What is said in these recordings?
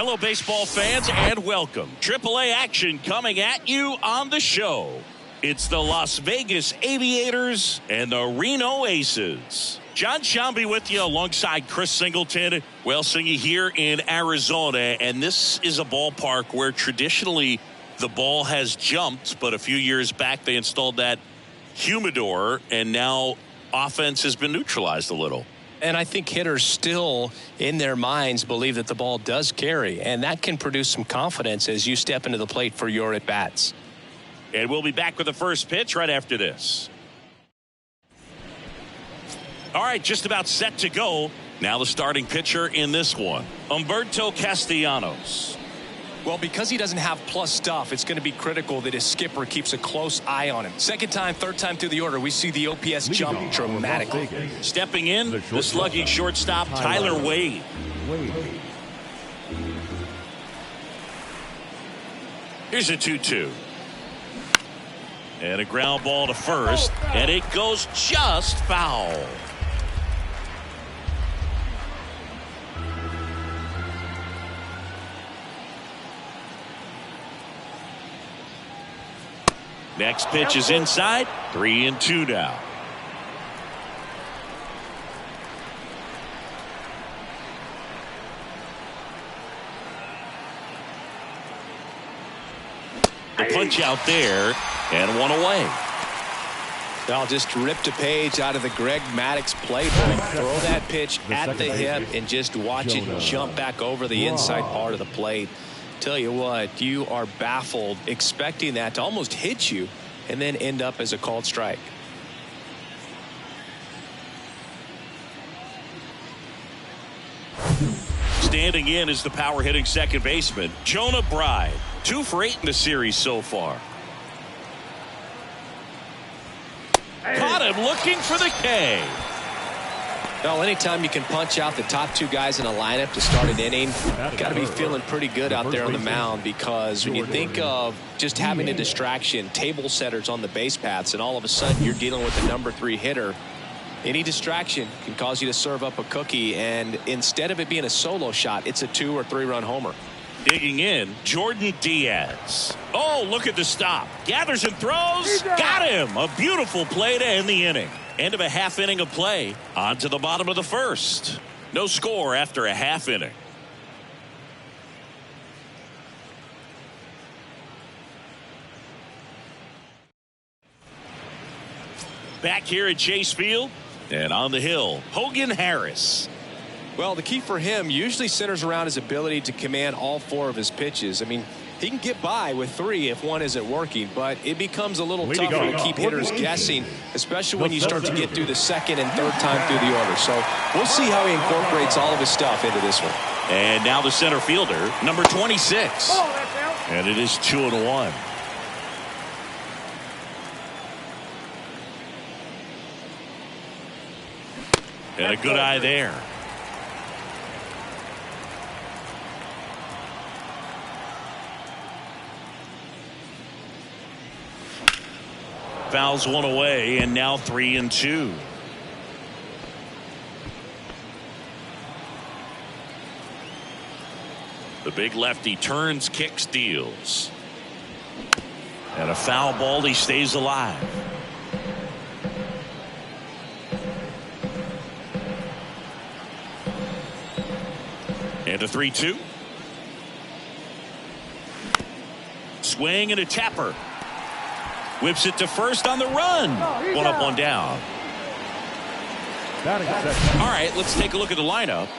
Hello, baseball fans, and welcome. AAA action coming at you on the show. It's the Las Vegas Aviators and the Reno Aces. John Shambi with you alongside Chris Singleton. Well, Singy here in Arizona, and this is a ballpark where traditionally the ball has jumped, but a few years back they installed that humidor, and now offense has been neutralized a little. And I think hitters still, in their minds, believe that the ball does carry, and that can produce some confidence as you step into the plate for your at-bats. And we'll be back with the first pitch right after this. All right, just about set to go. Now the starting pitcher in this one, Humberto Castellanos. Well, because he doesn't have plus stuff, it's going to be critical that his skipper keeps a close eye on him. Second time, third time through the order, we see the OPS jump dramatically. Stepping in, the slugging shortstop, Tyler Wade. Here's a 2-2. And a ground ball to first, and it goes just foul. Next pitch is inside. 3-2 now. The punch out there, and one away. I'll just ripped a page out of the Greg Maddux playbook. Throw that pitch at the hip and just watch it jump back over the inside part of the plate. Tell you what, you are baffled expecting that to almost hit you and then end up as a called strike. Standing in is the power hitting second baseman, Jonah Bride. 2 for 8 in the series so far. Caught him looking for the K. Well, anytime you can punch out the top 2 guys in a lineup to start an inning, you got to be feeling pretty good out there on the mound, because when you think of just having a distraction, table setters on the base paths, and all of a sudden you're dealing with the number 3 hitter, any distraction can cause you to serve up a cookie, and instead of it being a solo shot, it's a 2 or 3 run homer. Digging in, Jordan Diaz. Oh, look at the stop. Gathers and throws. Got him. A beautiful play to end the inning. End of a half inning of play. On to the bottom of the first. No score after a half inning. Back here at Chase Field, and on the hill, Hogan Harris. Well, the key for him usually centers around his ability to command all 4 of his pitches. I mean, he can get by with 3 if one isn't working, but it becomes a little tougher to keep hitters guessing, especially when you start to get through the second and third time through the order. So we'll see how he incorporates all of his stuff into this one. And now the center fielder, number 26. And it is 2-1. And a good eye there. Fouls one away, and now 3-2. The big lefty turns, kicks, deals. And a foul ball, he stays alive. And a 3-2. Swing and a tapper. Whips it to first on the run. One up, one down. All right, let's take a look at the lineup.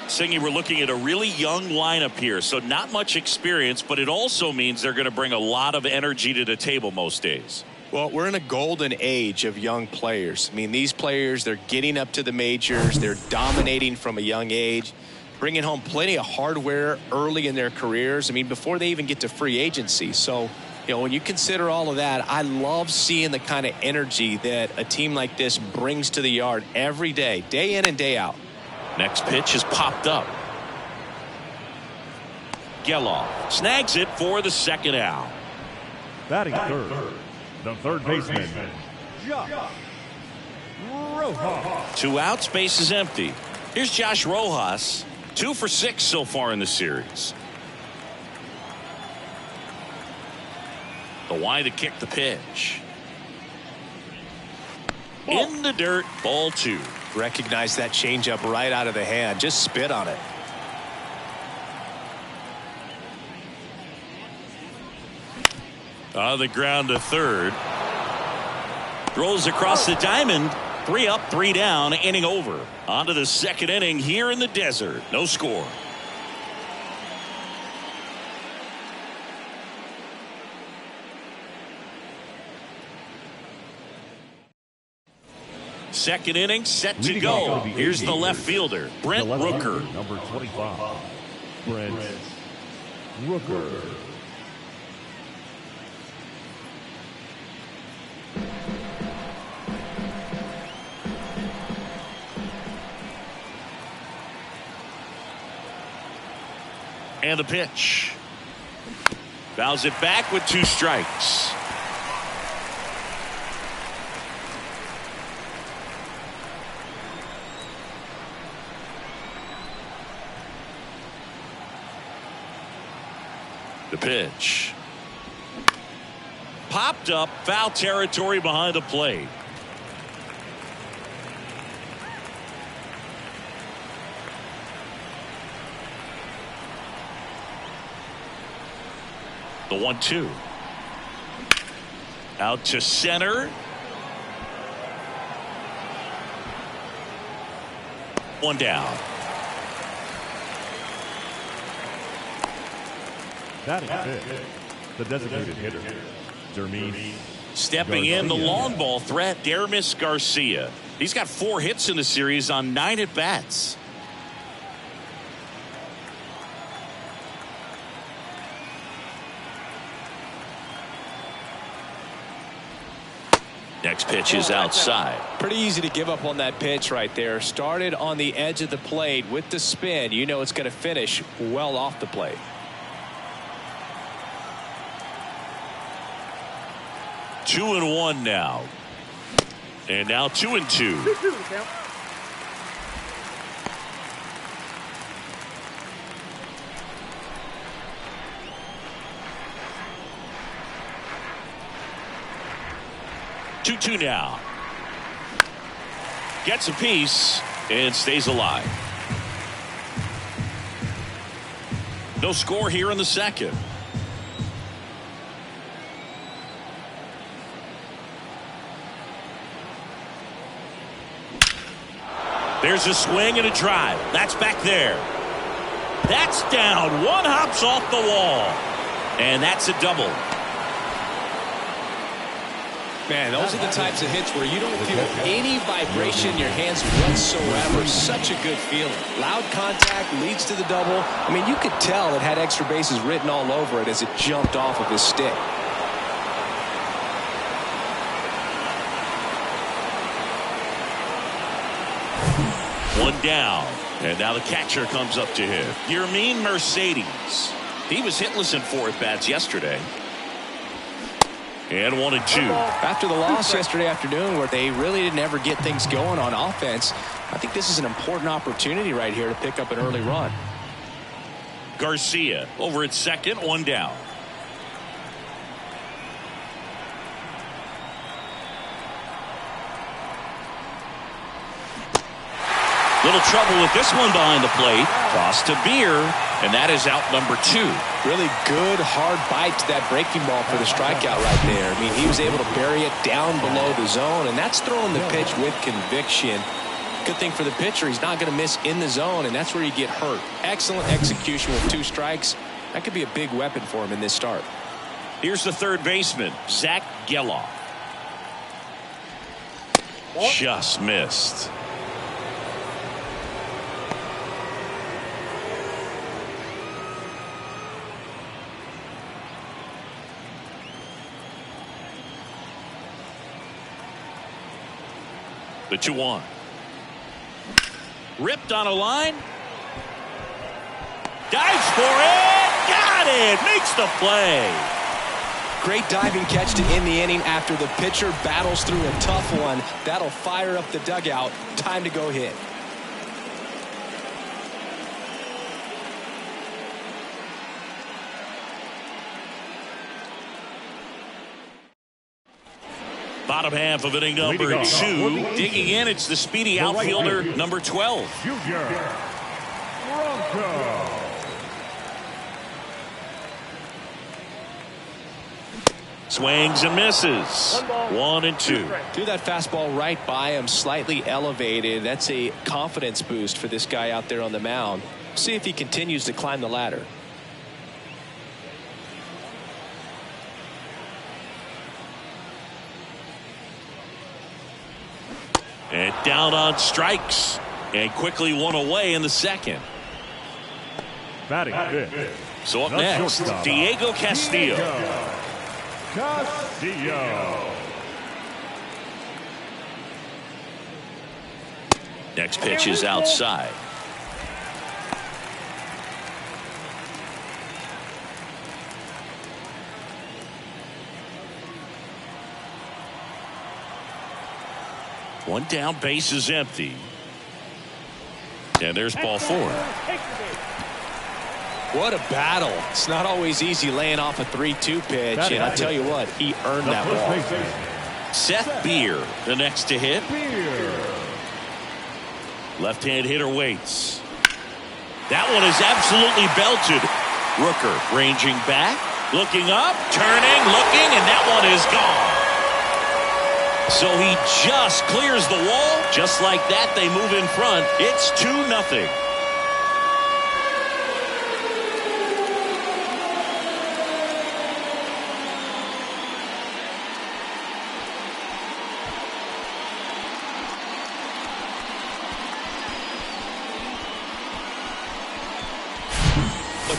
Singy, we're looking at a really young lineup here, so not much experience, but it also means they're going to bring a lot of energy to the table most days. Well, we're in a golden age of young players. I mean, these players, they're getting up to the majors. They're dominating from a young age, bringing home plenty of hardware early in their careers. I mean, before they even get to free agency. So, you know, when you consider all of that, I love seeing the kind of energy that a team like this brings to the yard every day in and day out. Next pitch is popped up. Geloff snags it for the second out. Batting third, the third baseman, Josh Rojas. 2 outs, base is empty. Here's Josh Rojas, 2 for 6 so far in the series. Why to kick the pitch? In the dirt, ball 2. Recognize that changeup right out of the hand. Just spit on it. On the ground to third. Throws across the diamond. 3 up, 3 down, inning over. On to the second inning here in the desert. No score. Second inning set to go. Here's the left fielder, Brent Rooker. Number 25, Brent Rooker. And the pitch. Fouls it back with 2 strikes. The pitch. Popped up, foul territory behind the plate. The 1-2. Out to center. 1 down. Batting fifth, the designated hitter, Jermaine. Stepping in, the long ball threat, Dermis Garcia. He's got 4 hits in the series on 9 at-bats. Next pitch is outside. Pretty easy to give up on that pitch right there. Started on the edge of the plate with the spin. You know it's going to finish well off the plate. Two and 1 now. And now 2 and 2. Two now. Gets a piece and stays alive. No score here in the second. There's a swing and a drive. That's back there. That's down. 1 hops off the wall. And that's a double. Man, those are the types of hits where you don't feel any vibration in your hands whatsoever. Such a good feeling. Loud contact leads to the double. I mean, you could tell it had extra bases written all over it as it jumped off of his stick. One down. And now the catcher comes up to him. Yermin Mercedes. He was hitless in 4 at-bats yesterday. And 1 and 2. After the loss yesterday afternoon where they really didn't ever get things going on offense, I think this is an important opportunity right here to pick up an early run. Garcia over at second, 1 down. Little trouble with this one behind the plate. Toss to Beer, and that is out number 2. Really good hard bite to that breaking ball for the strikeout right there. I mean, he was able to bury it down below the zone, and that's throwing the pitch with conviction. Good thing for the pitcher, he's not going to miss in the zone, and that's where you get hurt. Excellent execution with 2 strikes. That could be a big weapon for him in this start. Here's the third baseman, Zach Geloff. Just missed. The 2-1. Ripped on a line. Dives for it. Got it. Makes the play. Great diving catch to end the inning after the pitcher battles through a tough one. That'll fire up the dugout. Time to go hit. Bottom half of inning number 2. Digging in, it's the speedy outfielder, number 12. Junior Bronco. Swings and misses. 1-2. Threw that fastball right by him, slightly elevated. That's a confidence boost for this guy out there on the mound. See if he continues to climb the ladder. And down on strikes. And quickly one away in the second. Batting fifth. So up next, Diego Castillo. Castillo. Next pitch is outside. One down, base is empty. And there's ball 4. What a battle. It's not always easy laying off a 3-2 pitch, and I tell you what, he earned that ball. Seth Beer, the next to hit. Left-hand hitter waits. That one is absolutely belted. Rooker ranging back, looking up, turning, looking, and that one is gone. So he just clears the wall. Just like that, they move in front. It's 2-0.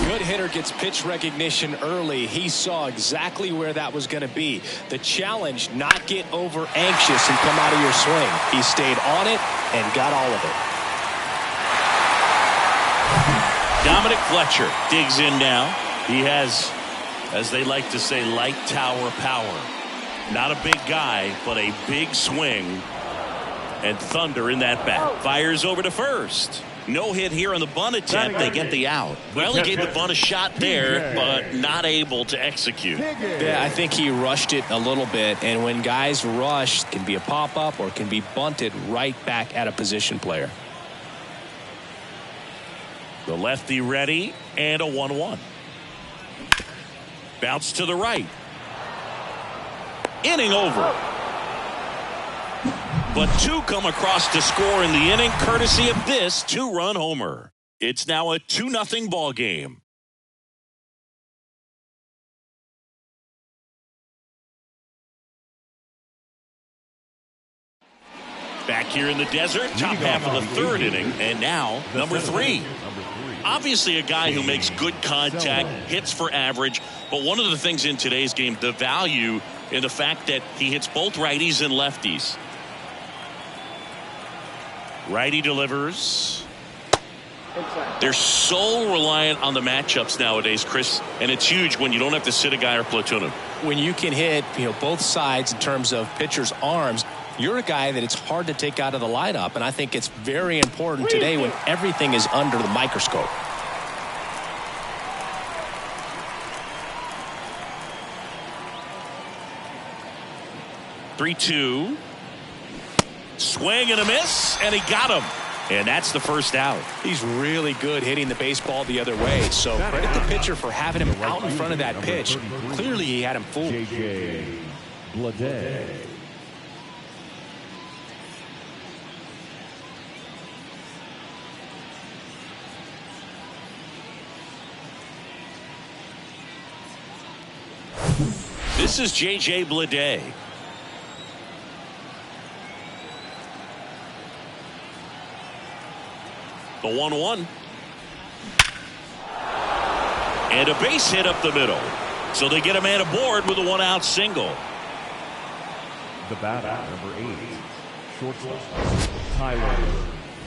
Good hitter gets pitch recognition early. He saw exactly where that was going to be. The challenge, not get over anxious and come out of your swing. He stayed on it and got all of it. Dominic Fletcher digs in now. He has, as they like to say, light tower power. Not a big guy, but a big swing. And thunder in that bat. Fires over to first. No hit here on the bunt attempt. They get the out. Well, he gave the bunt a shot there, but not able to execute. Yeah, I think he rushed it a little bit. And when guys rush, it can be a pop-up or can be bunted right back at a position player. The lefty ready, and a 1-1. Bounce to the right. Inning over. But 2 come across to score in the inning, courtesy of this 2-run homer. It's now a 2-0 ball game. Back here in the desert, top half of the 3rd inning, and now number 3. Obviously a guy who makes good contact, hits for average, but one of the things in today's game, the value in the fact that he hits both righties and lefties. Righty delivers. They're so reliant on the matchups nowadays, Chris, and it's huge when you don't have to sit a guy or platoon him. When you can hit, both sides in terms of pitchers' arms, you're a guy that it's hard to take out of the lineup, and I think it's very important today when everything is under the microscope. Three-two. Swing and a miss, and he got him. And that's the first out. He's really good hitting the baseball the other way. So credit the pitcher for having him out in front of that pitch. Clearly he had him fooled. J.J. Bleday. This is J.J. Bleday. The 1-1. And a base hit up the middle. So they get a man aboard with a 1-out single. The batter, number 8, shortstop, Tyler.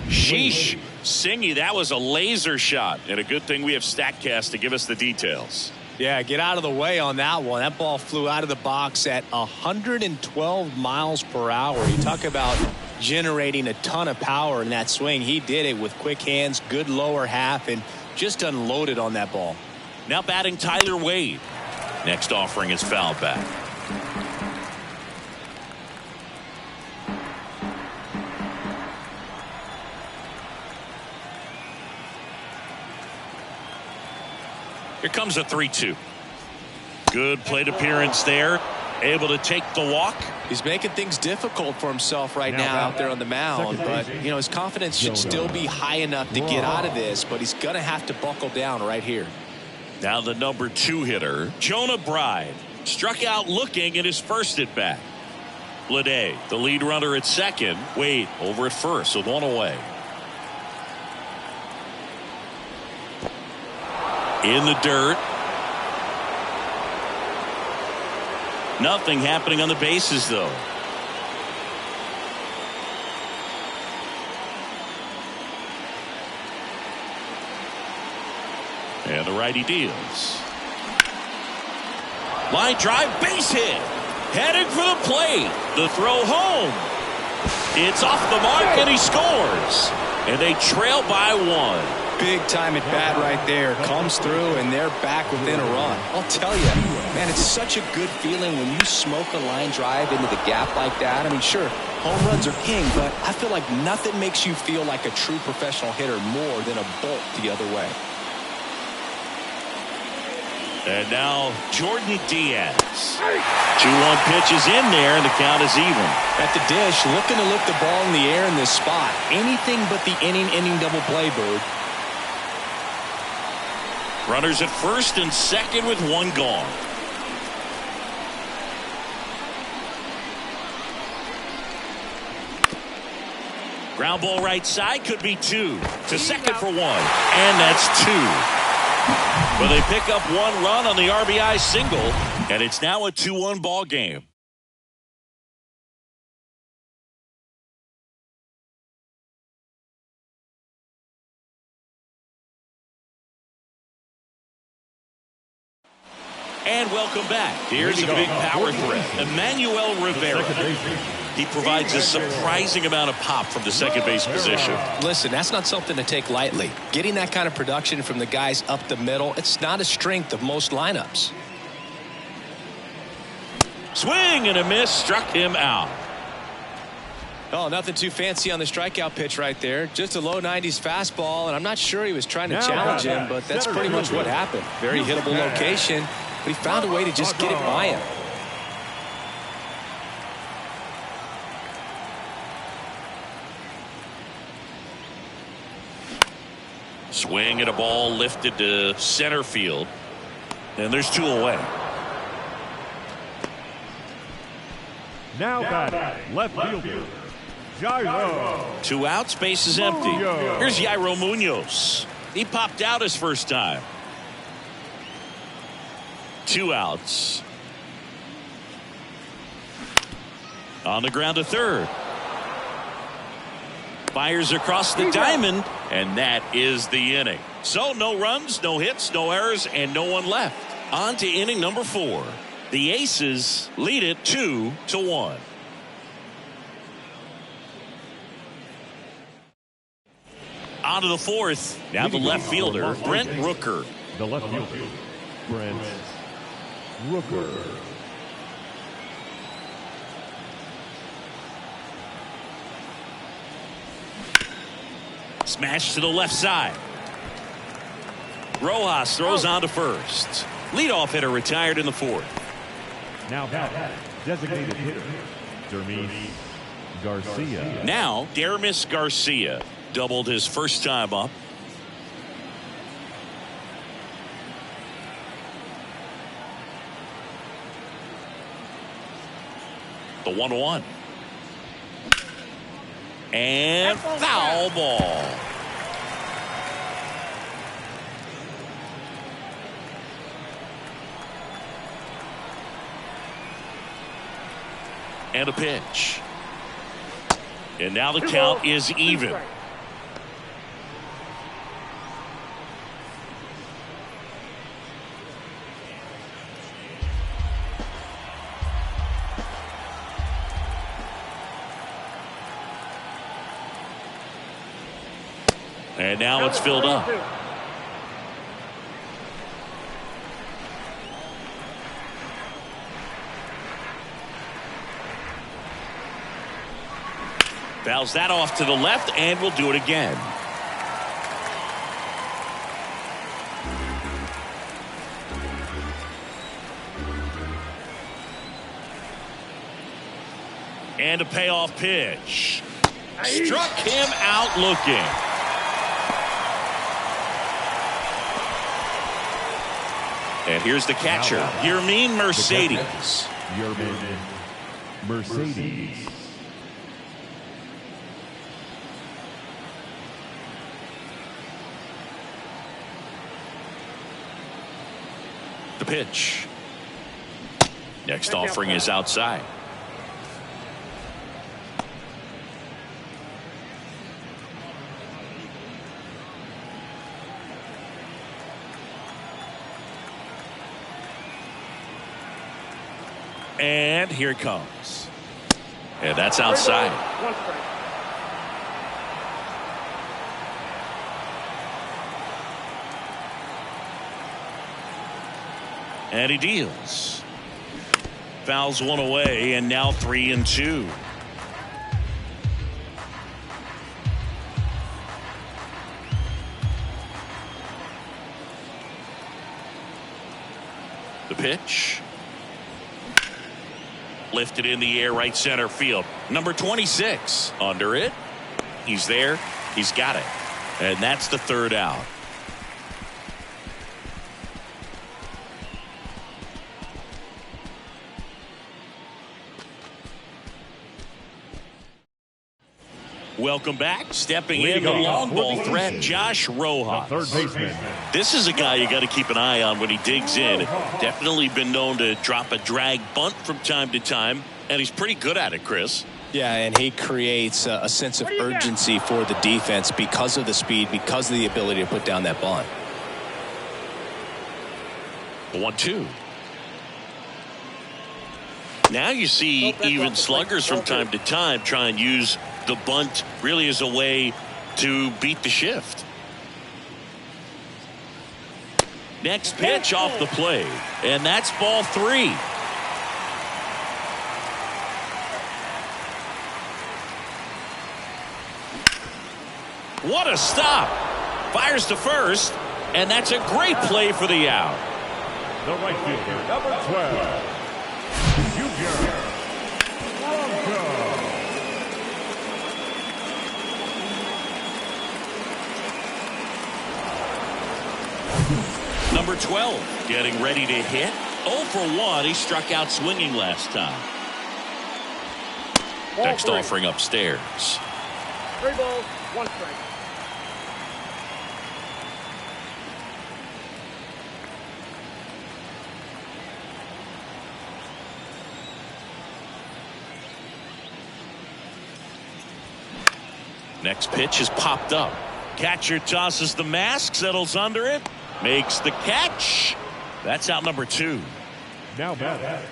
Sheesh. Singy, that was a laser shot. And a good thing we have StatCast to give us the details. Yeah, get out of the way on that one. That ball flew out of the box at 112 miles per hour. You talk about generating a ton of power in that swing. He did it with quick hands, good lower half, and just unloaded on that ball. Now batting Tyler Wade. Next offering is fouled back. Here comes a 3-2. Good plate appearance there. Able to take the walk. He's making things difficult for himself right now out there on the mound, but you know his confidence should still be high enough to get out of this, but he's going to have to buckle down right here. Now the number 2 hitter, Jonah Bride, struck out looking at his first at bat. Blade, the lead runner at second. Wade over at first with one away. In the dirt. Nothing happening on the bases, though. And the righty deals. Line drive, base hit. Heading for the plate. The throw home. It's off the mark, and he scores. And they trail by 1. Big time at bat right there. Comes through, and they're back within a run. I'll tell you, man, it's such a good feeling when you smoke a line drive into the gap like that. I mean, sure, home runs are king, but I feel like nothing makes you feel like a true professional hitter more than a bolt the other way. And now Jordan Diaz. 2-1 pitch is in there, and the count is even. At the dish, looking to lift the ball in the air in this spot. Anything but the inning double play, Bird. Runners at first and second with 1 gone. Ground ball right side, could be 2. To second for 1. And that's 2. But they pick up 1 run on the RBI single, and it's now a 2-1 ball game. And welcome back. Here's a big power threat, Emmanuel Rivera. He provides a surprising amount of pop from the second base position. Listen, that's not something to take lightly. Getting that kind of production from the guys up the middle, it's not a strength of most lineups. Swing and a miss, struck him out. Oh, nothing too fancy on the strikeout pitch right there. Just a low 90s fastball, and I'm not sure he was trying to challenge him, but that's pretty much what happened. Very hittable location, but he found a way to just get it by him. Swing at a ball lifted to center field, and there's 2 away. Now batting, left fielder, Jairo. 2 outs, base is empty. Here's Jairo Munoz. He popped out his first time. 2 outs. On the ground to third. Fires across the diamond, and that is the inning. So no runs, no hits, no errors, and no one left. On to inning number 4. The Aces lead it 2-1. On to the 4th. Now the left fielder, Brent Rooker. The left fielder, Brent Rooker. Smash to the left side. Rojas throws on to first. Leadoff hitter retired in the 4th. Now batting, designated hitter, Dermis Garcia. Now, Dermis Garcia doubled his first time up. The 1-1. And foul ball. And a pitch. And now the count is even. And now it's filled up. Fouls that off to the left, and we'll do it again. And a payoff pitch. Struck him out looking. And here's the catcher, Yermin Mercedes. Yermin Mercedes. The pitch. Next offering is outside. And here it comes. And that's outside. And he deals. Fouls one away, and now 3-2. The pitch. Lifted in the air, right center field. Number 26 under it. He's there. He's got it. And that's the third out. Welcome back. Stepping in the long ball threat, Josh Rojas. Third baseman. This is a guy you got to keep an eye on when he digs in. Definitely been known to drop a drag bunt from time to time, and he's pretty good at it, Chris. Yeah, and he creates a sense of urgency for the defense because of the speed, because of the ability to put down that bunt. 1-2. Now you see even sluggers from time to time try and use the bunt really as a way to beat the shift. Next pitch off the plate, and that's ball 3. What a stop. Fires to first, and that's a great play for the out. The right fielder, number 12. Junior Bronco. Number 12 getting ready to hit. 0 for 1. He struck out swinging last time. Next offering upstairs. 3 balls, 1 strike. Next pitch is popped up. Catcher tosses the mask, settles under it, makes the catch. That's out number 2. Now batting,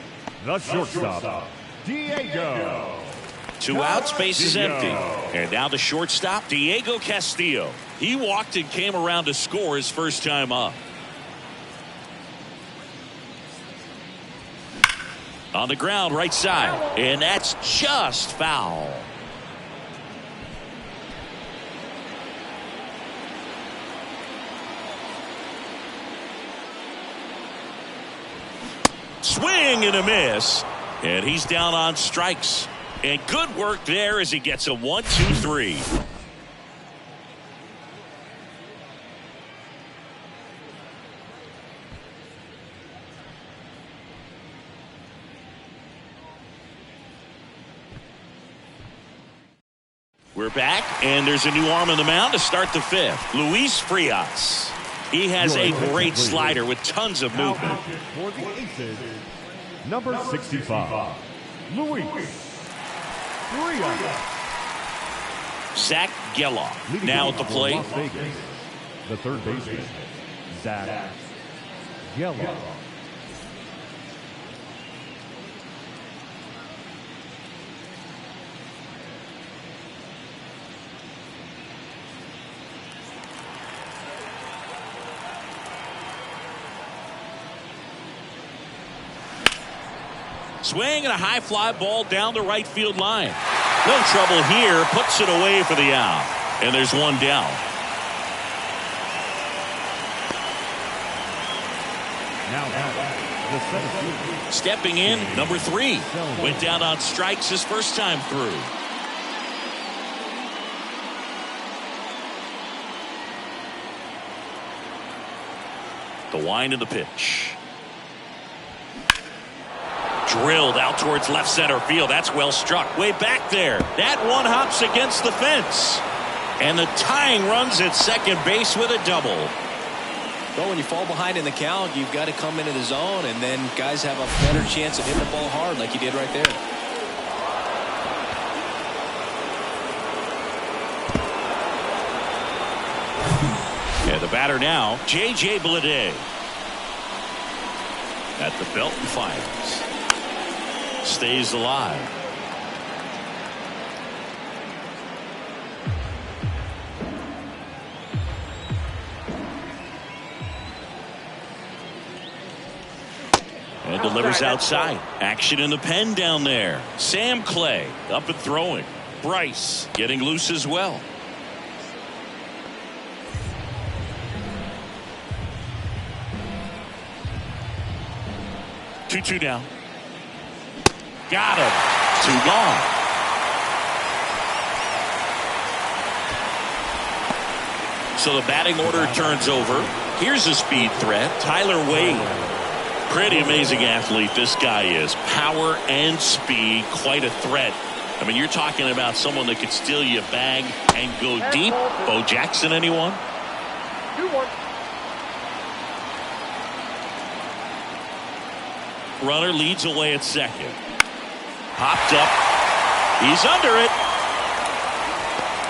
the shortstop, Diego. 2 outs, base is empty. And now the shortstop, Diego Castillo. He walked and came around to score his first time up. On the ground, right side. And that's just foul. Swing and a miss. And he's down on strikes. And good work there as he gets a 1-2-3. We're back, and there's a new arm on the mound to start the 5th. Luis Frias. He has a great slider with tons of movement. For the Aces, number 65, Luis Frias. Zach Geloff now at the plate. Las Vegas, the third baseman, Zach Geloff. Swing and a high fly ball down the right field line. No trouble here. Puts it away for the out. And there's one down. Now, the center fielder. Stepping in, number 3. Went down on strikes his first time through. The wind of the pitch. Drilled out towards left center field. That's well struck. Way back there. That one hops against the fence. And the tying runs at second base with a double. Well, when you fall behind in the count, you've got to come into the zone, and then guys have a better chance of hitting the ball hard like you did right there. And the batter now, J.J. Bleday. At the belt and fires. Stays alive. And delivers outside. Action in the pen down there. Sam Clay up and throwing. Bryce getting loose as well. Two down. Got him. 2 gone. So the batting order turns over. Here's a speed threat. Tyler Wade. Pretty amazing athlete this guy is. Power and speed. Quite a threat. I mean, you're talking about someone that could steal you a bag and go deep. Bo Jackson, anyone? 2-1. Runner leads away at second. Popped up. He's under it.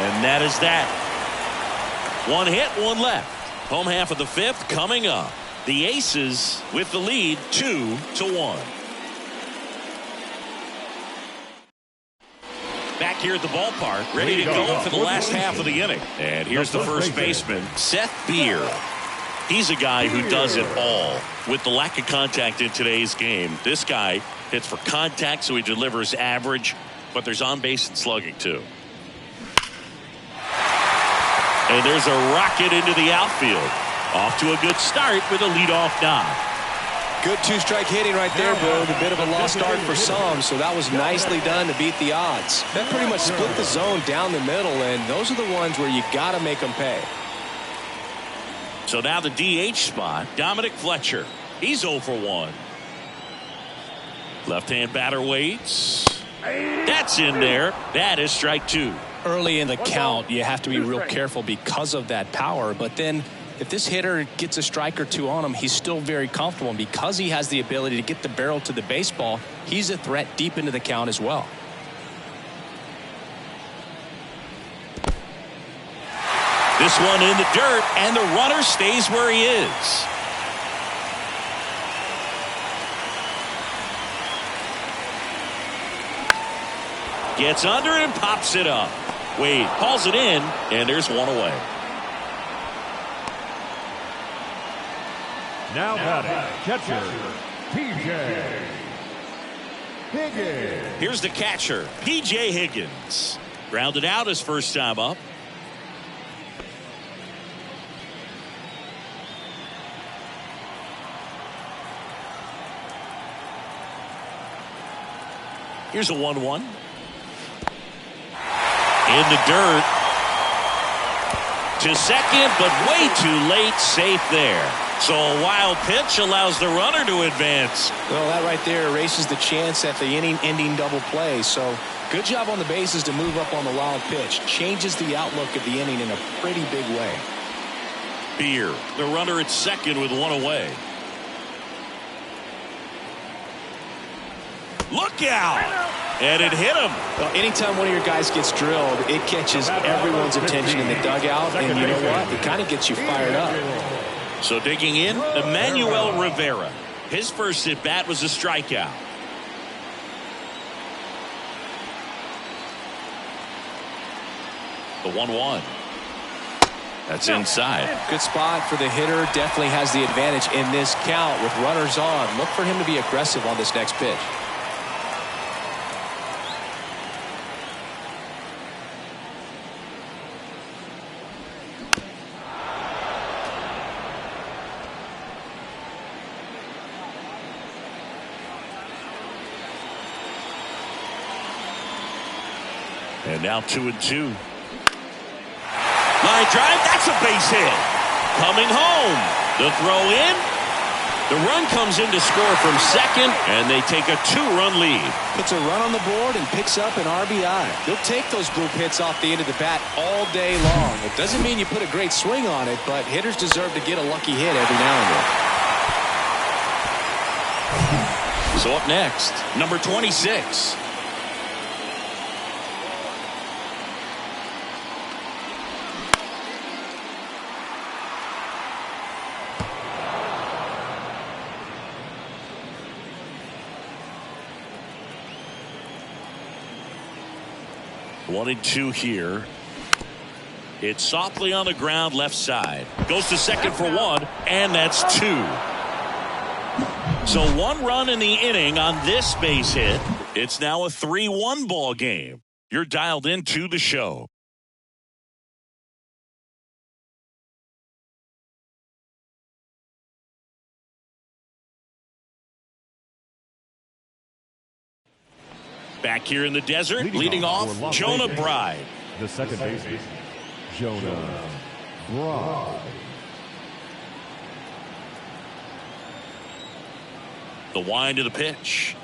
And that is that. 1 hit, 1 left. Home half of the 5th coming up. The Aces with the lead 2-1. Back here at the ballpark, ready to go for the last half of the inning. And here's the first baseman, Seth Beer. He's a guy who does it all. With the lack of contact in today's game, this guy hits for contact, so he delivers average, but there's on base and slugging too. And there's a rocket into the outfield. Off to a good start with a leadoff knock. Good 2-strike hitting right there, bro. A bit of a lost start for some, so that was nicely done to beat the odds. That pretty much split the zone down the middle, and those are the ones where you got to make them pay. So now the DH spot, Dominic Fletcher. He's 0 for 1. Left-hand batter waits. That's in there. That is strike 2. Early in the count, you have to be real careful because of that power. But then if this hitter gets a strike or 2 on him, he's still very comfortable. And because he has the ability to get the barrel to the baseball, he's a threat deep into the count as well. This one in the dirt, and the runner stays where he is. Gets under it and pops it up. Wade calls it in, and there's 1 away. Now batting, catcher, P.J. Higgins. Here's the catcher, P.J. Higgins. Grounded out his first time up. Here's a 1-1. In the dirt. To second, but way too late. Safe there. So a wild pitch allows the runner to advance. Well, that right there erases the chance at the inning-ending double play. So good job on the bases to move up on the wild pitch. Changes the outlook of the inning in a pretty big way. Beer, the runner at second with 1 away. Look out! And it hit him. Well, anytime one of your guys gets drilled, it catches everyone's attention in the dugout. And you know what? It kind of gets you fired up. So digging in, Emmanuel Rivera. His first at bat was a strikeout. The 1-1. That's inside. Good spot for the hitter. Definitely has the advantage in this count with runners on. Look for him to be aggressive on this next pitch. And now 2-2. Line drive, that's a base hit. Coming home. The throw in. The run comes in to score from second, and they take a 2-run lead. Puts a run on the board and picks up an RBI. He'll take those bloop hits off the end of the bat all day long. It doesn't mean you put a great swing on it, but hitters deserve to get a lucky hit every now and then. So up next, number 26. One and two here. It's softly on the ground left side. Goes to second for one, and that's two. So 1 run in the inning on this base hit. It's now a 3-1 ball game. You're dialed into the show. Back here in the desert, leading off, Jonah Bride. The second baseman, Jonah Bride. The wind of the pitch.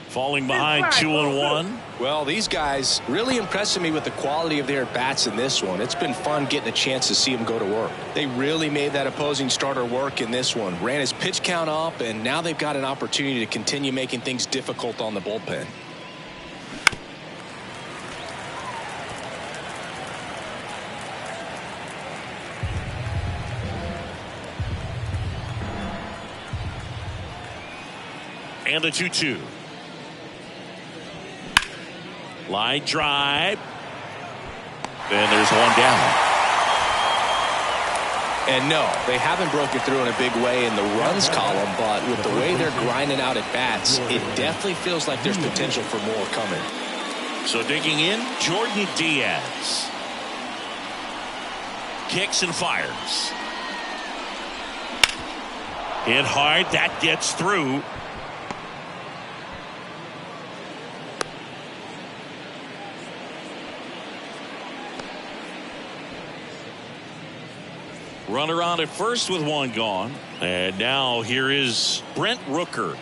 Falling behind 2-1. Well, these guys really impressing me with the quality of their bats in this one. It's been fun getting a chance to see them go to work. They really made that opposing starter work in this one. Ran his pitch count up, and now they've got an opportunity to continue making things difficult on the bullpen. And the 2-2. Line drive. And there's one down. And no, they haven't broken through in a big way in the runs column, but with the way they're grinding out at bats, it definitely feels like there's potential for more coming. So digging in, Jordan Diaz. Kicks and fires. Hit hard, that gets through. Runner on at first with one gone. And now here is Brent Rooker,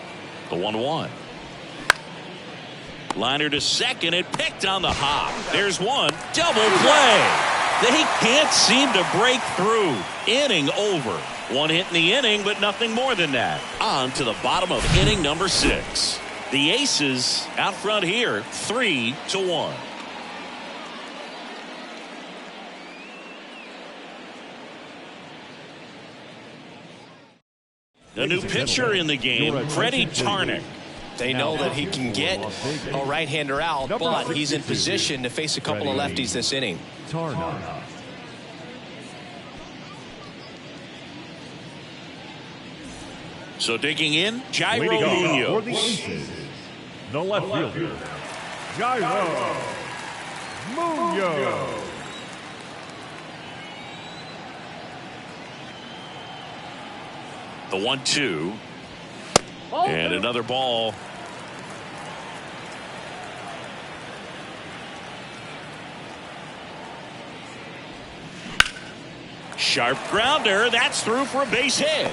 the 1-1. Liner to second, it picked on the hop. There's one. Double play. They can't seem to break through. Inning over. One hit in the inning, but nothing more than that. On to the bottom of inning number 6. The Aces out front here, 3-1. The new pitcher in the game, Freddie Tarnick. They know that he can get a right-hander out, but he's in position to face a couple of lefties this inning. So digging in, Jairo Munoz. The left fielder, Jairo Munoz. The 1-2. And another ball. Sharp grounder. That's through for a base hit.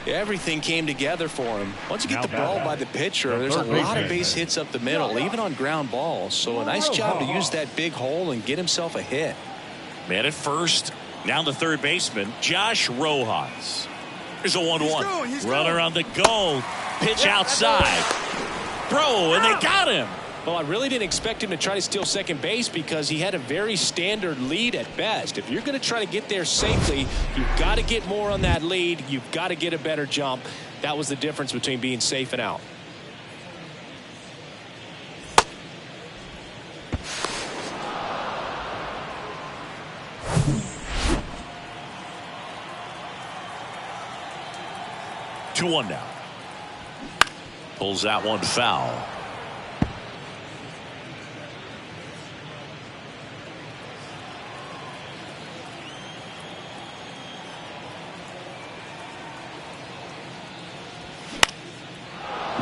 Everything came together for him. Once you get the ball by the pitcher, there's a lot of base hits up the middle, even on ground balls. So a nice job to use that big hole and get himself a hit. Man at first. Now the third baseman, Josh Rojas. Here's a 1-1. Runner on the go. Pitch outside. Throw, and they got him. Well, I really didn't expect him to try to steal second base because he had a very standard lead at best. If you're going to try to get there safely, you've got to get more on that lead. You've got to get a better jump. That was the difference between being safe and out. Two 2-1 now. Pulls that one foul.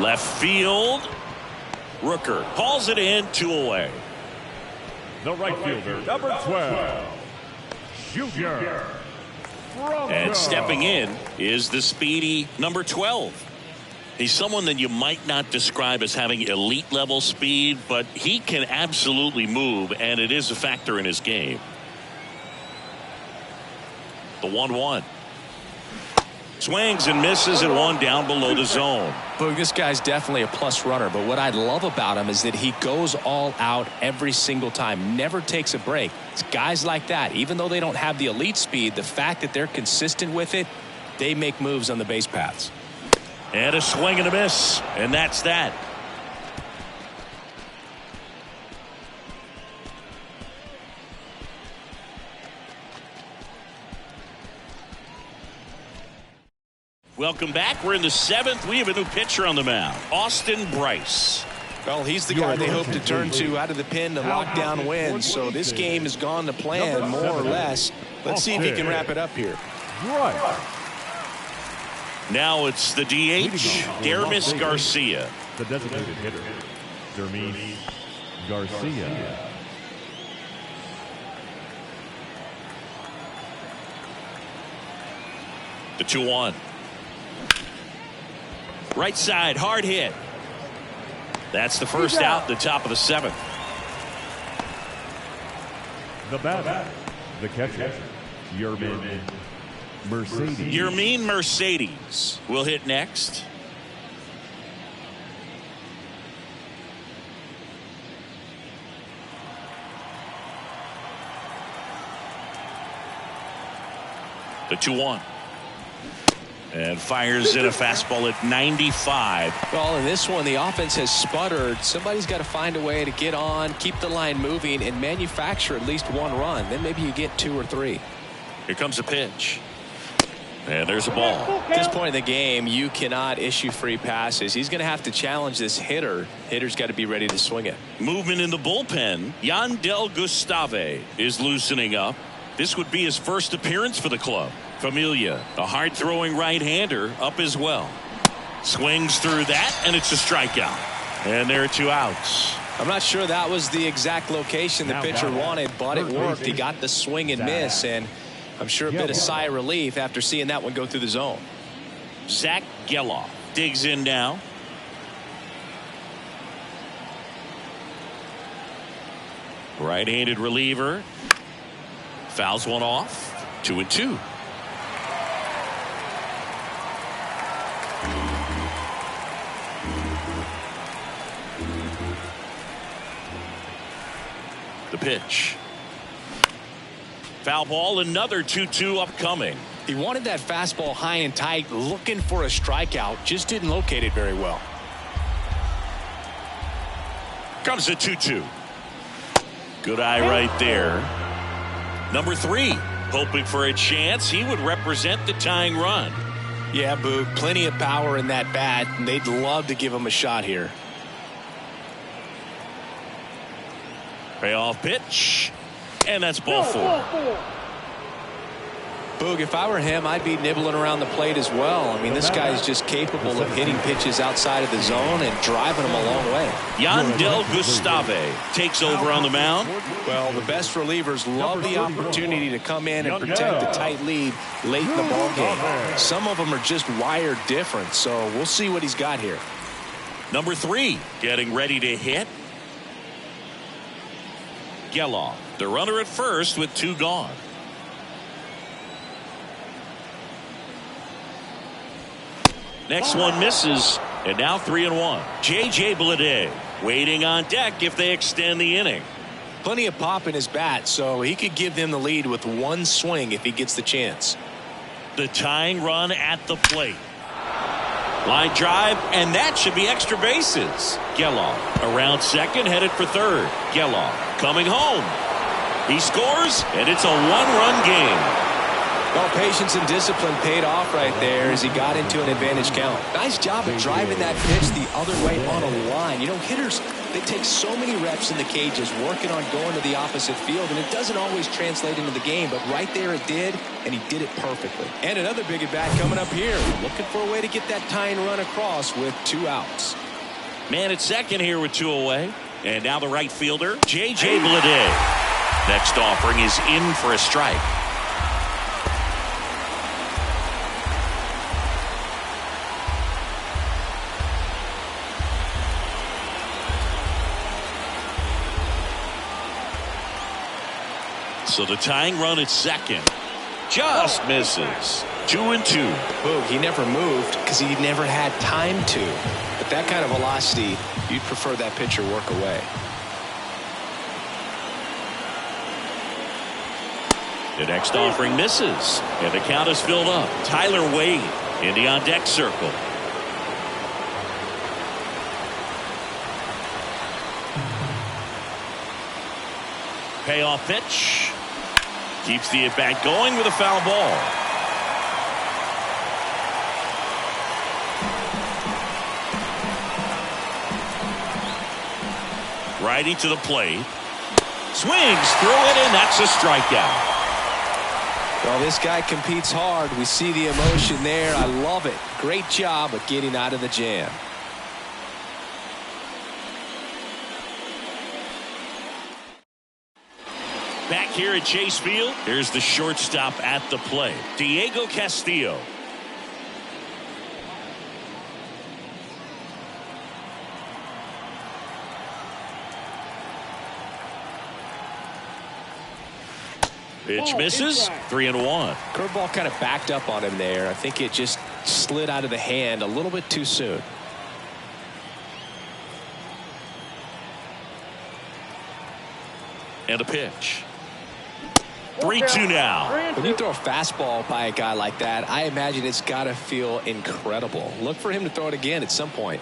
Left field. Rooker calls it in, 2 away. The right fielder, number 12, Junior. And stepping in is the speedy number 12. He's someone that you might not describe as having elite level speed, but he can absolutely move, and it is a factor in his game. The 1-1. Swings and misses at one down below the zone. Boog, this guy's definitely a plus runner, but what I love about him is that he goes all out every single time, never takes a break. It's guys like that, even though they don't have the elite speed, the fact that they're consistent with it, they make moves on the base paths. And a swing and a miss, and that's that. Welcome back. We're in the 7th. We have a new pitcher on the mound, Austin Bryce. Well, he's the guy they hope to turn to out of the pen to lock down wins. So this game has gone to plan, more or less. Let's see if he can wrap it up here. Right. Now it's the DH, Dermis Garcia. The designated hitter, Dermis Garcia. The 2-1. Right side, hard hit. That's the first out, the top of the 7th. The batter, the catcher, Yermin Mercedes. Yermin Mercedes will hit next. The 2-1. And fires in a fastball at 95. Well, in this one, the offense has sputtered. Somebody's got to find a way to get on, keep the line moving, and manufacture at least one run. Then maybe you get 2 or 3. Here comes a pitch. And there's a ball. At this point in the game, you cannot issue free passes. He's going to have to challenge this hitter. Hitter's got to be ready to swing it. Movement in the bullpen. Yandel Gustave is loosening up. This would be his first appearance for the club. Familia, a hard-throwing right-hander, up as well. Swings through that, and it's a strikeout. And there are 2 outs. I'm not sure that was the exact location the pitcher wanted, but it worked. He got the swing and miss, and I'm sure a bit of sigh of relief after seeing that one go through the zone. Zach Geloff digs in now. Right-handed reliever. Fouls one off. 2-2. The pitch. Foul ball, another 2-2 upcoming. He wanted that fastball high and tight, looking for a strikeout, just didn't locate it very well. Comes a 2-2. Good eye right there. Number 3, hoping for a chance. He would represent the tying run. Yeah, Boog, plenty of power in that bat, and they'd love to give him a shot here. Payoff pitch, and that's ball 4. Boog, if I were him, I'd be nibbling around the plate as well. I mean, this guy's just capable of hitting pitches outside of the zone and driving them a long way. Yandel Gustave takes over on the mound. Well, the best relievers love the opportunity to come in and protect a tight lead late in the ball game. Some of them are just wired different, so we'll see what he's got here. Number 3 getting ready to hit. Geloff, the runner at first with 2 gone. Next one misses, and now 3-1. J.J. Bleday waiting on deck if they extend the inning. Plenty of pop in his bat, so he could give them the lead with 1 swing if he gets the chance. The tying run at the plate. Line drive, and that should be extra bases. Geloff around second, headed for third. Geloff coming home. He scores, and it's a 1-run game. Well, patience and discipline paid off right there as he got into an advantage count. Nice job of driving that pitch the other way on a line. You know, hitters, they take so many reps in the cages working on going to the opposite field, and it doesn't always translate into the game, but right there it did, and he did it perfectly. And another big at-bat coming up here. Looking for a way to get that tying run across with 2 outs. Man at second here with 2 away. And now the right fielder, J.J. Bleday. Next offering is in for a strike. So the tying run at second just misses. 2-2. Boog, he never moved because he never had time to. But that kind of velocity, you'd prefer that pitcher work away. The next offering misses, and the count is filled up. Tyler Wade in the on-deck circle. Payoff pitch. Keeps the at-bat going with a foul ball. Righty to the plate. Swings through it, and that's a strikeout. Well, this guy competes hard. We see the emotion there. I love it. Great job of getting out of the jam. Back here at Chase Field, here's the shortstop at the plate, Diego Castillo. Pitch misses. 3-1. Curveball kind of backed up on him there. I think it just slid out of the hand a little bit too soon. And a pitch. 3-2 now. When you throw a fastball by a guy like that, I imagine it's got to feel incredible. Look for him to throw it again at some point.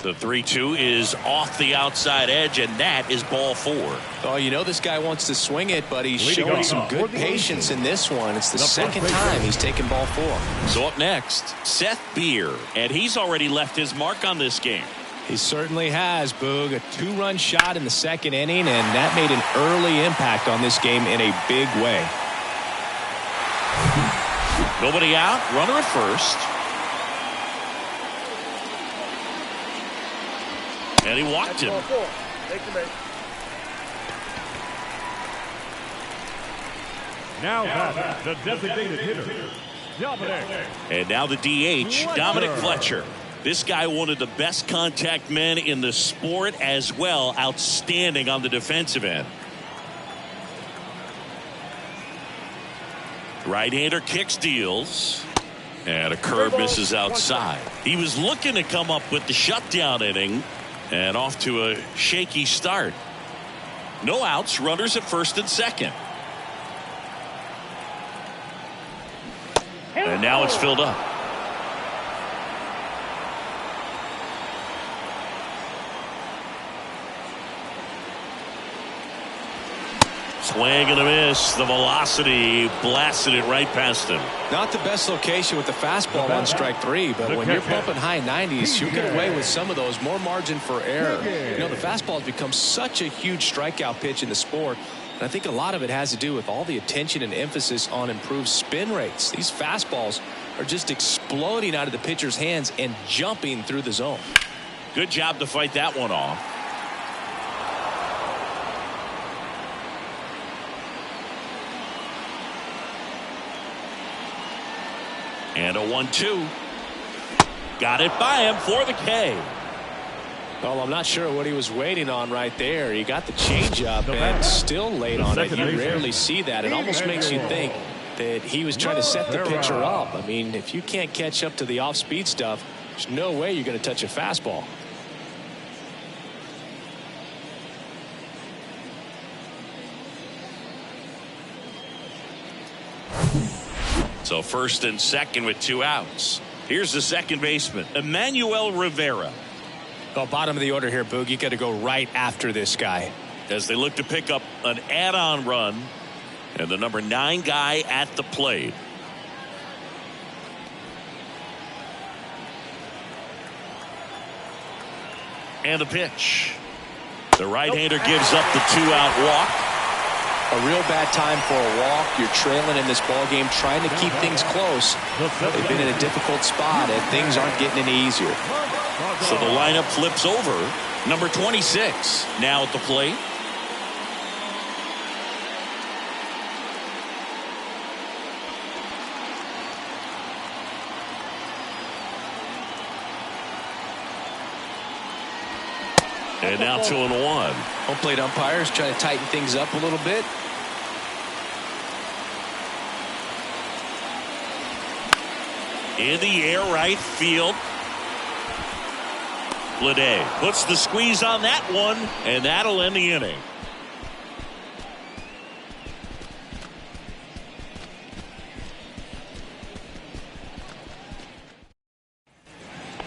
The 3-2 is off the outside edge, and that is ball 4. Oh, you know this guy wants to swing it, but he's showing some good patience in this one. It's the second time he's taken ball 4. So up next, Seth Beer, and he's already left his mark on this game. He certainly has, Boog. A 2-run shot in the second inning, and that made an early impact on this game in a big way. Nobody out, runner at first. And he walked him. Now batting, the designated hitter, Dominic. And now the DH, Dominic Fletcher. This guy, one of the best contact men in the sport as well. Outstanding on the defensive end. Right-hander kicks, deals. And a curve misses outside. He was looking to come up with the shutdown inning. And off to a shaky start. No outs, runners at first and second. And now it's filled up. Swing and a miss. The velocity blasted it right past him. Not the best location with the fastball on strike 3, but when you're pumping high 90s, you get away with some of those. More margin for error. You know, the fastball has become such a huge strikeout pitch in the sport. And I think a lot of it has to do with all the attention and emphasis on improved spin rates. These fastballs are just exploding out of the pitcher's hands and jumping through the zone. Good job to fight that one off. And a 1-2. Got it by him for the K. Well, I'm not sure what he was waiting on right there. He got the changeup and still late on it. You rarely see that. It almost makes you think that he was trying to set the pitcher up. I mean, if you can't catch up to the off-speed stuff, there's no way you're going to touch a fastball. So first and second with 2 outs. Here's the second baseman, Emmanuel Rivera. Well, bottom of the order here, Boog. You got to go right after this guy. As they look to pick up an add-on run, and the number 9 guy at the plate. And the pitch. The right-hander gives up the 2-out walk. A real bad time for a walk. You're trailing in this ball game, trying to keep things close. They've been in a difficult spot, and things aren't getting any easier. So the lineup flips over. Number 26 now at the plate. And now 2-1. Home plate umpires trying to tighten things up a little bit. In the air, right field. Lede puts the squeeze on that one, and that'll end the inning.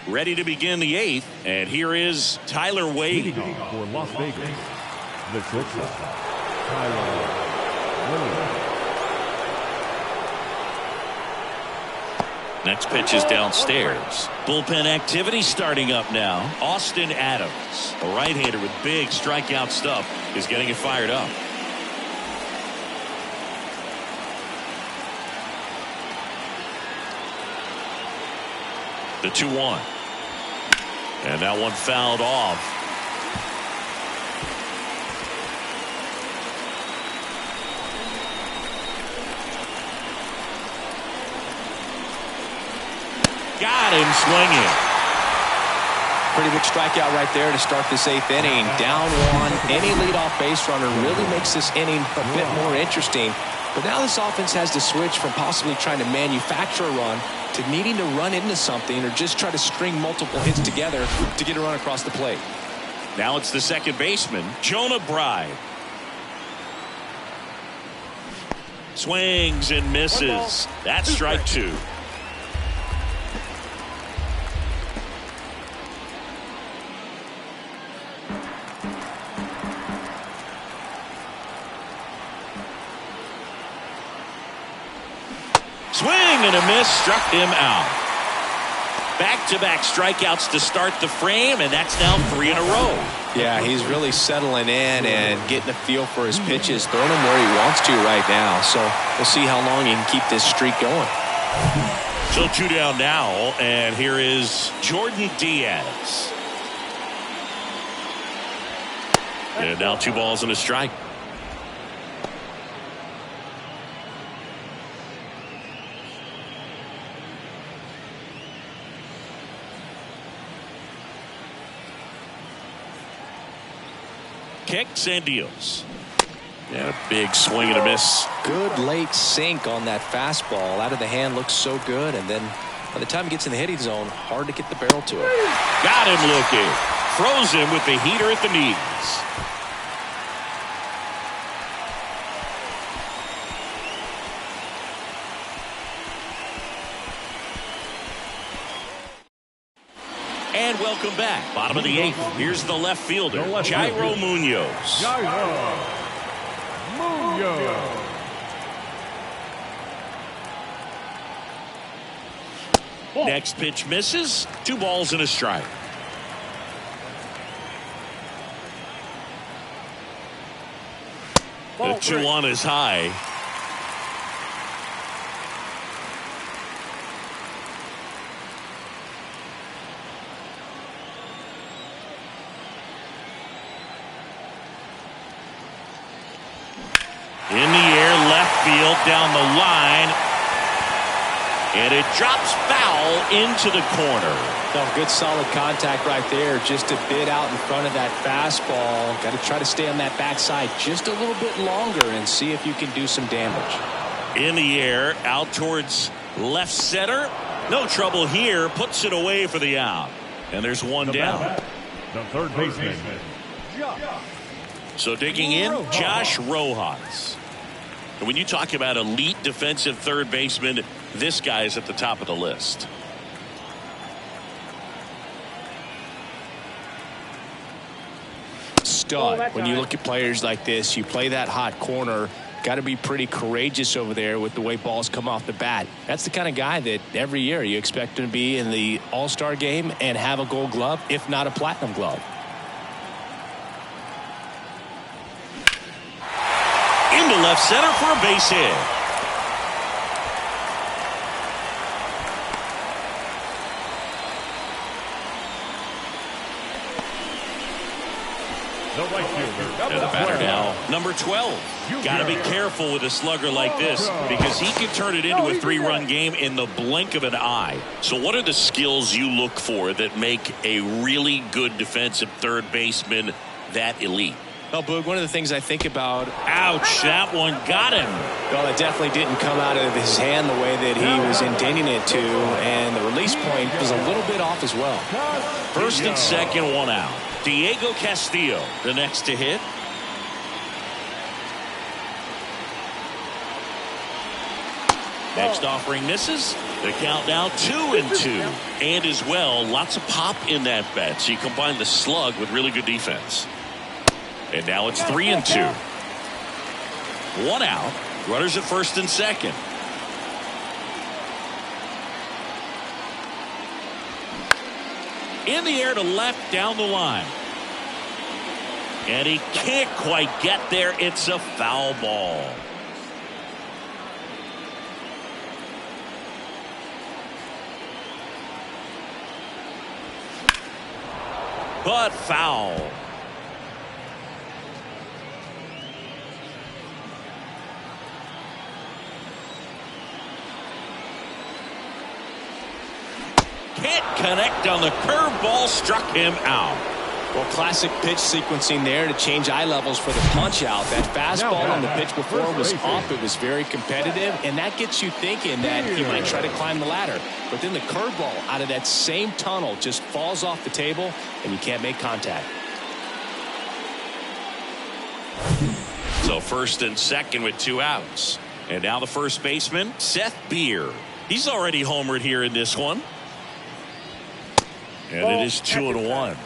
Ready to begin the 8th, and here is Tyler Wade. For Las Vegas, the shortstop, Tyler Wade. Next pitch is downstairs. Bullpen activity starting up now. Austin Adams, a right-hander with big strikeout stuff, is getting it fired up. The 2-1. And that one fouled off. Got him swinging. Pretty big strikeout right there to start this 8th inning. Down 1. Any leadoff base runner really makes this inning a bit more interesting. But now this offense has to switch from possibly trying to manufacture a run to needing to run into something or just try to string multiple hits together to get a run across the plate. Now it's the second baseman, Jonah Bride. Swings and misses. That's strike 2. Swing and a miss, struck him out. Back-to-back strikeouts to start the frame, and that's now 3 in a row. Yeah, he's really settling in and getting a feel for his pitches, throwing them where he wants to right now. So we'll see how long he can keep this streak going. So 2 down now, and here is Jordan Diaz. And now 2 balls and a strike. Kicks and deals. And a big swing and a miss. Good late sink on that fastball. Out of the hand, looks so good. And then by the time he gets in the hitting zone, hard to get the barrel to it. Got him looking. Froze him with the heater at the knees. And welcome back. Bottom of the 8th. Here's the left fielder, Jairo Munoz. Jairo Munoz. Next pitch misses. 2 balls and a strike. The 2-1 is high. In the air, left field, down the line. And it drops foul into the corner. No, good solid contact right there. Just a bit out in front of that fastball. Got to try to stay on that backside just a little bit longer and see if you can do some damage. In the air, out towards left center. No trouble here. Puts it away for the out. And there's 1 down. The third baseman, So digging in, Josh Rojas. And when you talk about elite defensive third baseman, this guy is at the top of the list. stud. When you look at players like this, you play that hot corner, got to be pretty courageous over there with the way balls come off the bat. That's the kind of guy that every year you expect him to be in the All-Star game and have a Gold Glove, if not a Platinum Glove. Into left center for a base hit. The right fielder. And the batter now, number 12. Got to be careful with a slugger like this because he can turn it into a 3-run game in the blink of an eye. So what are the skills you look for that make a really good defensive third baseman that elite? Well, Boog, one of the things I think about... Ouch, that one got him. Well, it definitely didn't come out of his hand the way that he was intending it to, and the release point was a little bit off as well. First and second, one out. Diego Castillo, the next to hit. Next offering misses. The count now 2-2. And as well, lots of pop in that bat. So you combine the slug with really good defense. And now it's 3-2. One out. Runners at first and second. In the air to left down the line. And he can't quite get there. It's a foul ball. But foul. Can't connect on the curveball, struck him out. Well, classic pitch sequencing there to change eye levels for the punch out. That fastball on the pitch before was off. It was very competitive, and that gets you thinking that he might try to climb the ladder. But then the curveball out of that same tunnel just falls off the table, and you can't make contact. So first and second with 2 outs. And now the first baseman, Seth Beer. He's already homered here in this one. And it is 2-1.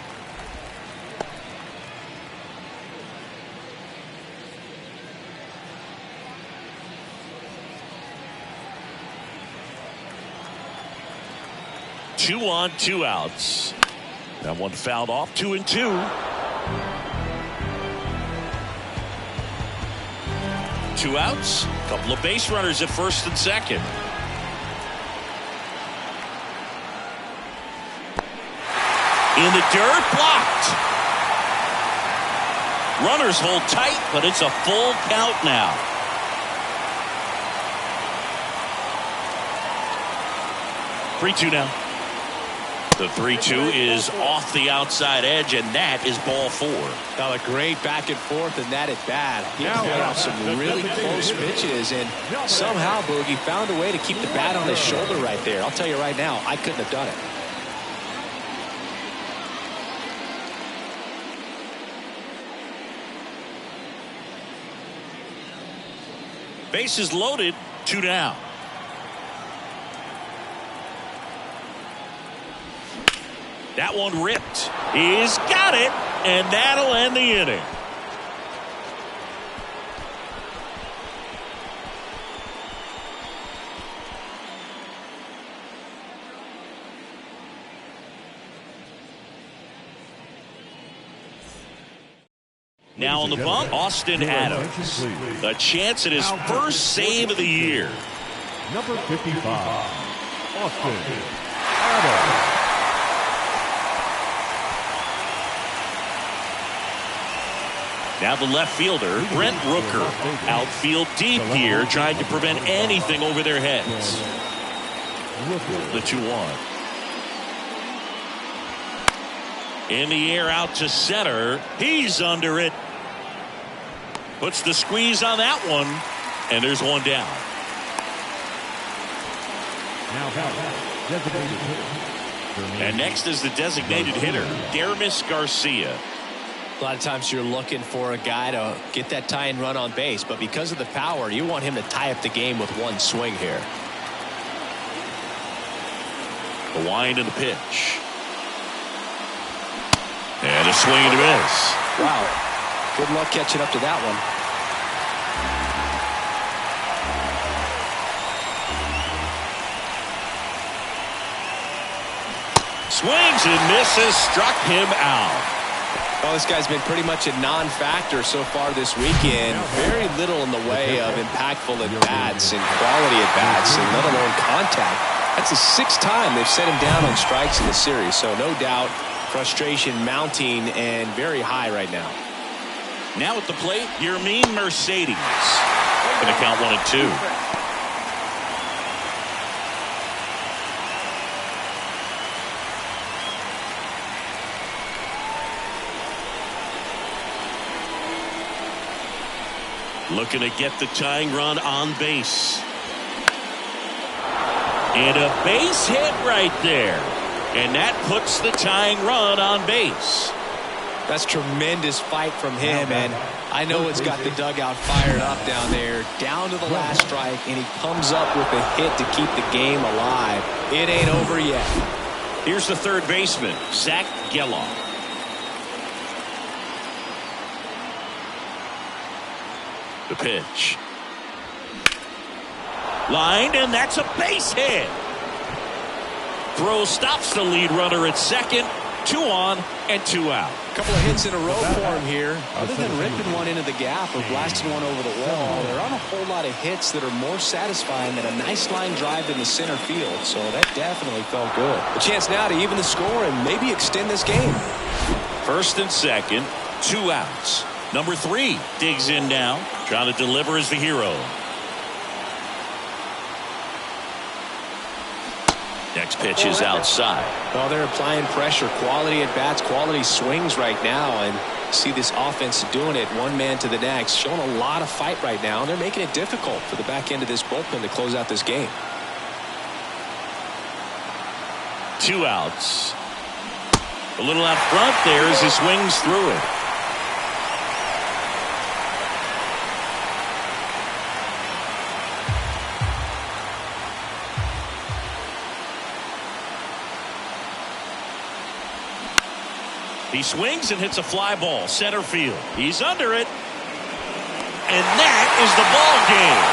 Two on, 2 outs. That one fouled off. 2-2. Two outs. Couple of base runners at first and second. In the dirt, blocked. Runners hold tight, but it's a full count now. Three-two now. The 3-2 is off the outside edge, and that is ball 4. Now a great back and forth, and that at bat. He played off some really close pitches, and somehow Boogie found a way to keep the bat on his shoulder right there. I'll tell you right now, I couldn't have done it. Bases loaded, 2 down. That one ripped. He's got it, and that'll end the inning. Now on the bump, Austin Adams. A chance at his first save of the year. Number 55, Austin Adams. Now the left fielder, Brent Rooker. Outfield deep here, trying to prevent anything over their heads. The 2-1. In the air out to center. He's under it. Puts the squeeze on that one. And there's one down. And next is the designated hitter, Deramis Garcia. A lot of times you're looking for a guy to get that tie and run on base, but because of the power, you want him to tie up the game with one swing here. The wind and the pitch. And a swing and a miss. Wow. Good luck catching up to that one. Swings and misses, struck him out. Well, this guy's been pretty much a non-factor so far this weekend. Very little in the way of impactful at-bats and quality at-bats, and let alone contact. That's the 6th time they've set him down on strikes in the series, so no doubt frustration mounting and very high right now. Now at the plate, Yermin Mercedes. Going to count 1-2. Looking to get the tying run on base. And a base hit right there. And that puts the tying run on base. That's tremendous fight from him, and I know it's got the dugout fired up down there, down to the last strike, and he comes up with a hit to keep the game alive. It ain't over yet. Here's the third baseman, Zach Geloff. The pitch. Lined, and that's a base hit. Throw stops the lead runner at second. 2 on and 2 out. A couple of hits in a row for him here. Other than ripping one into the gap or blasting one over the wall, there aren't a whole lot of hits that are more satisfying than a nice line drive in the center field. So that definitely felt good. A chance now to even the score and maybe extend this game. First and second, 2 outs. Number 3 digs in now, trying to deliver as the hero. Next pitch is outside. Well, they're applying pressure, quality at bats, quality swings right now, and see this offense doing it one man to the next, showing a lot of fight right now, and they're making it difficult for the back end of this bullpen to close out this game. 2 outs. A little out front there as he swings through it. He swings and hits a fly ball center field. He's under it, and that is the ball game.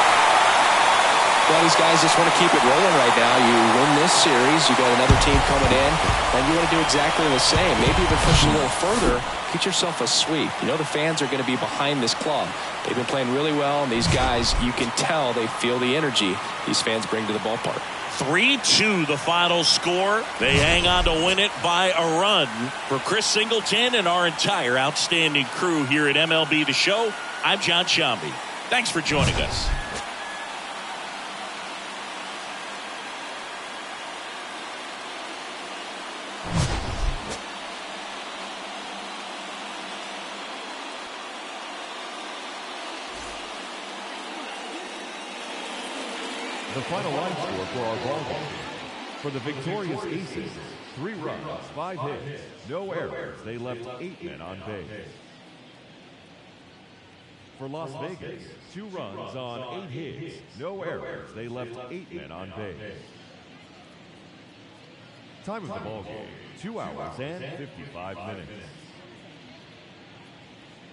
Well, these guys just want to keep it rolling right now. You win this series, you got another team coming in, and you want to do exactly the same. Maybe even push it a little further. Get yourself a sweep. You know the fans are going to be behind this club. They've been playing really well, and these guys, you can tell they feel the energy these fans bring to the ballpark. 3-2 the final score. They hang on to win it by a run. For Chris Singleton and our entire outstanding crew here at MLB The Show, I'm John Sciambi. Thanks for joining us. The final line score for our ball game. For the victorious Aces, 3 runs, 5 hits, no errors. They left 8 men on base. For Las Vegas, 2 runs on 8 hits, no errors. They left 8 men on base. Time of the ball game, 2 hours and 55 minutes.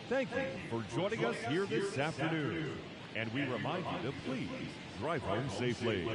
Thank you for joining us here this afternoon. And we remind you to please drive home safely.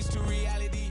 dreams to reality.